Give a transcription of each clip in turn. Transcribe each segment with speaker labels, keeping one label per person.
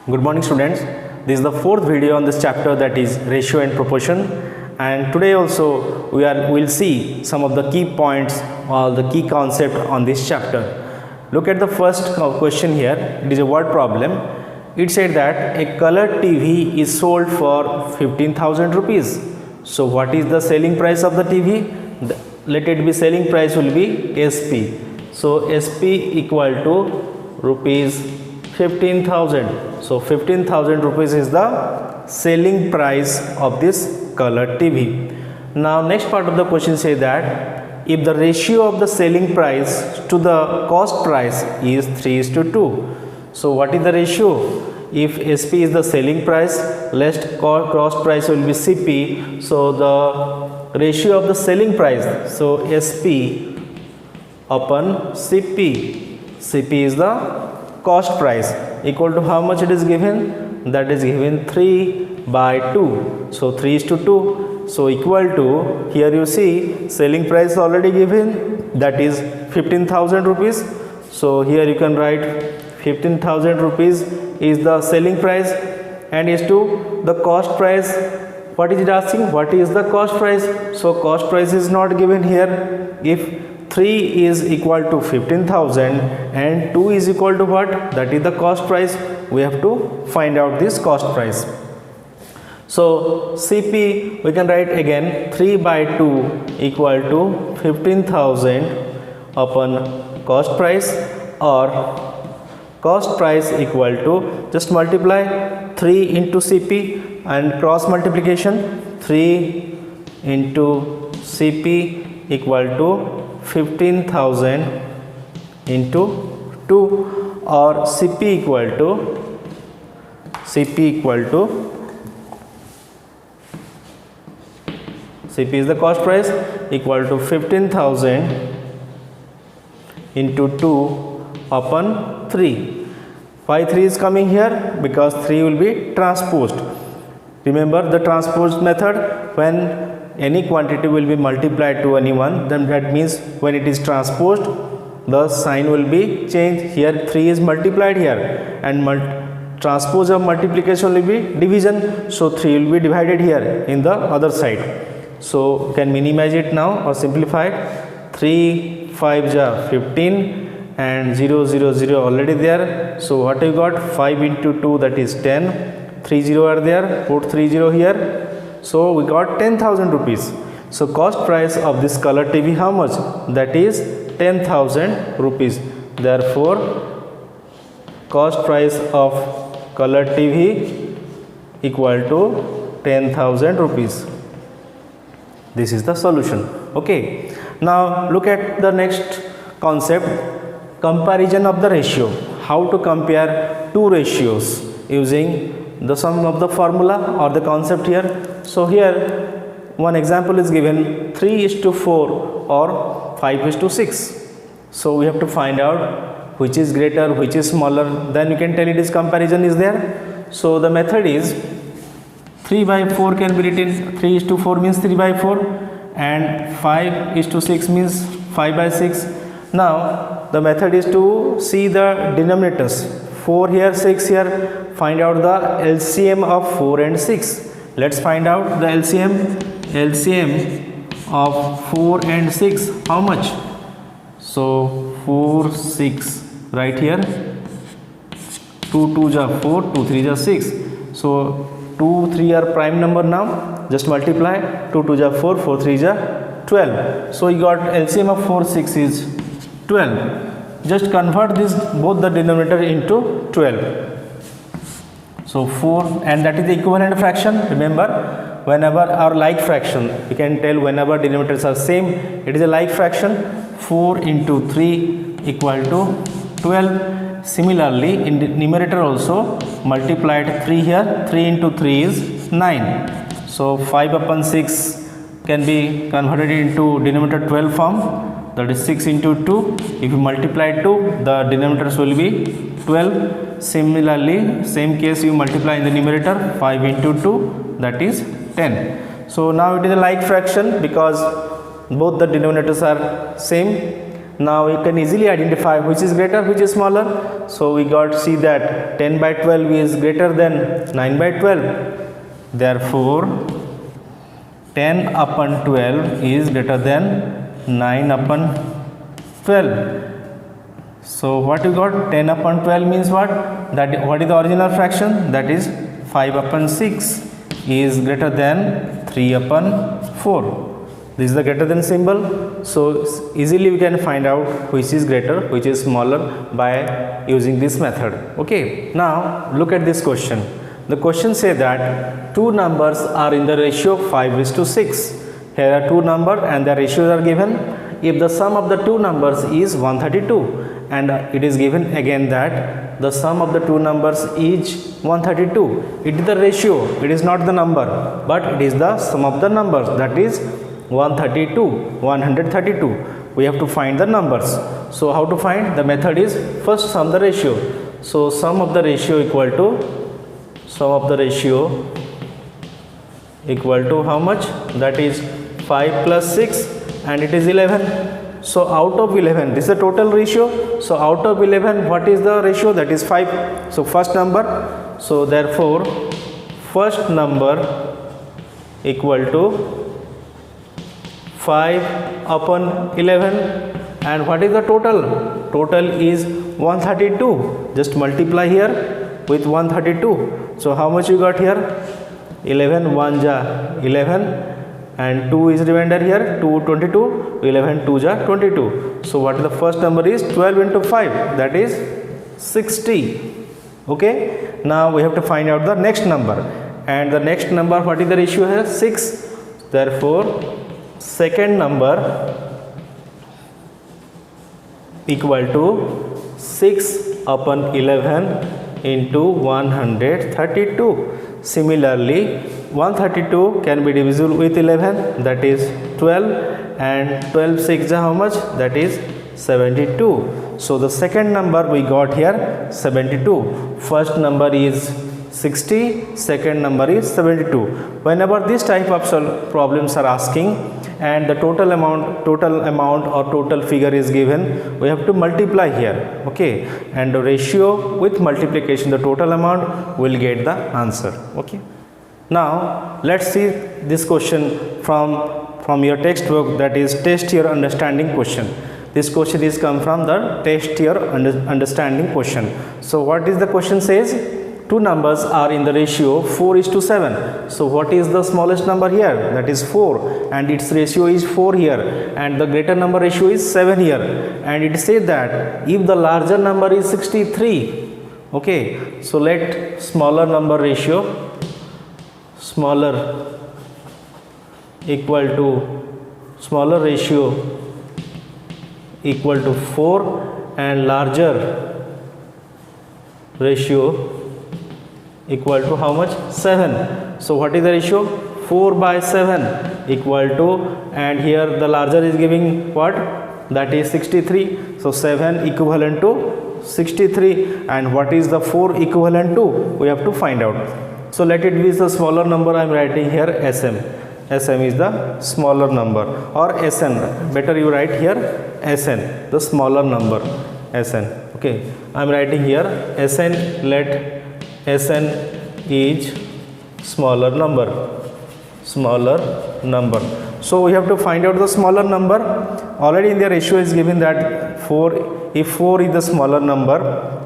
Speaker 1: Good morning students. This is the fourth video on this chapter, that is ratio and proportion, and today also we'll see some of the key points or the key concept on this chapter. Look at the first question here. It is a word problem. It said that a color TV is sold for 15,000 rupees. So what is the selling price of the TV? Let it be selling price will be SP. So SP equal to rupees 15,000. So 15,000 rupees is the selling price of this color TV. Now next part of the question say that if the ratio of the selling price to the cost price is 3:2. So what is the ratio? If SP is the selling price, less cost price will be CP. So the ratio of the selling price, so SP upon CP. CP is the cost price, equal to how much it is given? That is given 3/2. So 3:2. So equal to, here you see selling price already given, that is 15,000 rupees. So here you can write 15,000 rupees is the selling price and is to the cost price. What is it asking? What is the cost price? So cost price is not given here. If 3 is equal to 15,000 and 2 is equal to what? That is the cost price. We have to find out this cost price. So CP we can write again 3/2 equal to 15,000 upon cost price, or cost price equal to, just multiply 3 into CP and cross multiplication, 3 into CP equal to 15,000 into 2, or CP equal to CP is the cost price, equal to 15,000 into 2 upon 3. Why 3 is coming here? Because 3 will be transposed. Remember the transposed method, when any quantity will be multiplied to anyone, then that means when it is transposed the sign will be changed. Here 3 is multiplied here, and transpose of multiplication will be division, so 3 will be divided here in the other side. So you can minimize it now or simplify it. 3 5 ja 15 and 0 0 0 already there. So what you got? 5 into 2, that is 10. 3 0 are there, put 3 0 here. So we got 10,000 rupees. So cost price of this color TV how much? That is 10,000 rupees. Therefore cost price of color TV equal to 10,000 rupees. This is the solution. Okay, now look at the next concept, comparison of the ratio. How to compare two ratios using the sum of the formula or the concept here. So here one example is given, 3:4 or 5:6. So we have to find out which is greater, which is smaller, then you can tell it is comparison is there. So the method is 3/4 can be written, 3:4 means 3/4 and 5:6 means 5/6. Now the method is to see the denominators, 4 here, 6 here, find out the LCM of 4 and 6. Let's find out the LCM. LCM of 4 and 6, how much? So 4 6 right here, 2 2 ja 4, 2 3 ja 6. So 2 3 are prime number. Now just multiply, 2 2 ja 4, 4 3 ja 12. So you got LCM of 4 6 is 12. Just convert this both the denominator into 12. So 4, and that is the equivalent fraction. Remember, whenever our like fraction, you can tell whenever denominators are same, it is a like fraction. 4 into 3 equal to 12. Similarly in the numerator also, multiplied 3 here, 3 into 3 is 9. So 5/6 can be converted into denominator 12 form, that is 6 into 2. If you multiply 2, the denominators will be 12. Similarly, same case you multiply in the numerator, 5 into 2, that is 10. So now it is a like fraction because both the denominators are same. Now we can easily identify which is greater, which is smaller. So we got to see that 10 by 12 is greater than 9 by 12. Therefore 10 upon 12 is greater than 9 upon 12. So what you got? 10 upon 12 means what? That what is the original fraction? That is 5 upon 6 is greater than 3 upon 4. This is the greater than symbol. So easily we can find out which is greater, which is smaller by using this method. Okay. Now look at this question. The question says that two numbers are in the ratio 5:6. Here are two numbers and the ratios are given. If the sum of the two numbers is 132 and it is given again that the sum of the two numbers is 132. It is the ratio, it is not the number, but it is the sum of the numbers, that is 132. We have to find the numbers. So how to find? The method is first sum the ratio. So sum of the ratio equal to how much? That is 5 plus 6 and it is 11. So out of 11, this is the total ratio. So out of 11, what is the ratio? That is 5. So first number. So therefore first number equal to 5 upon 11. And what is the total? Total is 132. Just multiply here with 132. So how much you got here? 11 1 ja 11 and 2 is remainder here, 2 22, 11 2 ja 22. So what the first number is? 12 into 5, that is 60. Okay. Now we have to find out the next number, and the next number, what is the ratio here? 6. Therefore second number equal to 6 upon 11 into 132. Similarly 132 can be divisible with 11, that is 12, and 12 6 how much? That is 72. So the second number we got here 72. First number is 60, second number is 72. Whenever this type of problems are asking and the total amount or total figure is given, we have to multiply here. Okay, and the ratio with multiplication, the total amount, will get the answer. Okay. Now let's see this question from your textbook, that is test your understanding question. This question is come from the test your understanding question. So what is the question says? Two numbers are in the ratio 4:7. So what is the smallest number here? That is 4, and its ratio is 4 here, and the greater number ratio is 7 here. And it says that if the larger number is 63, okay, so let smaller number ratio equal to 4 and larger ratio equal to how much? 7. So what is the ratio? 4 by 7 equal to, and here the larger is giving what? That is 63. So 7 equivalent to 63, and what is the 4 equivalent to? We have to find out. So let it be the smaller number. I am writing here SM. SM is the smaller number, or SN. Better you write here SN, the smaller number, SN. Okay, I am writing here SN. Let SN is smaller number. So we have to find out the smaller number. Already in the ratio is given that 4, if 4 is the smaller number,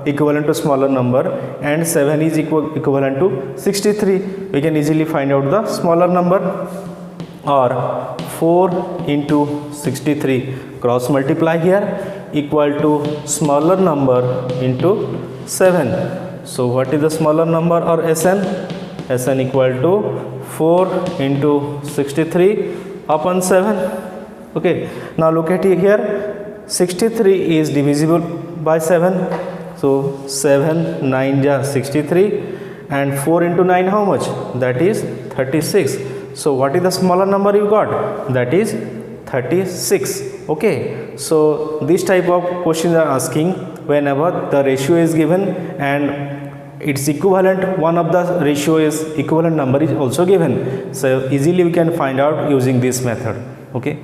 Speaker 1: equivalent to smaller number, and 7 is equivalent to 63, we can easily find out the smaller number. Or 4 into 63, cross multiply here, equal to smaller number into 7. So what is the smaller number or SN? SN equal to 4 into 63 upon 7. Okay, now look at it here. 63 is divisible by 7. So 7 9 ja 63, and 4 into 9 how much? That is 36. So what is the smaller number you got? That is 36. Okay, so this type of questions are asking whenever the ratio is given and its equivalent, one of the ratio is equivalent number is also given. So easily we can find out using this method. Okay.